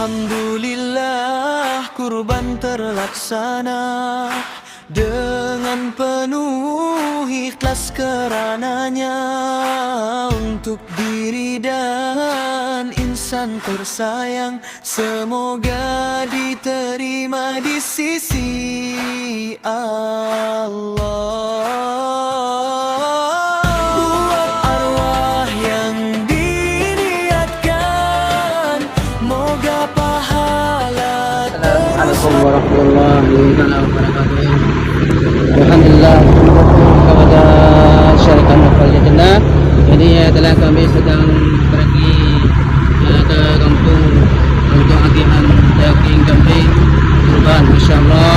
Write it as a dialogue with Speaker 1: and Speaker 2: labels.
Speaker 1: Alhamdulillah kurban terlaksana dengan penuh ikhlas karenanya, untuk diri dan insan tersayang, semoga diterima di sisi Allah. Buat arwah yang diniatkan, moga pahala.
Speaker 2: Assalamualaikum warahmatullahi wabarakatuh. Alhamdulillah kepada syarikat Nafal Jannah. Ini adalah kami sedang pergi ke kampung untuk agihan daging kambing kurban, insyaallah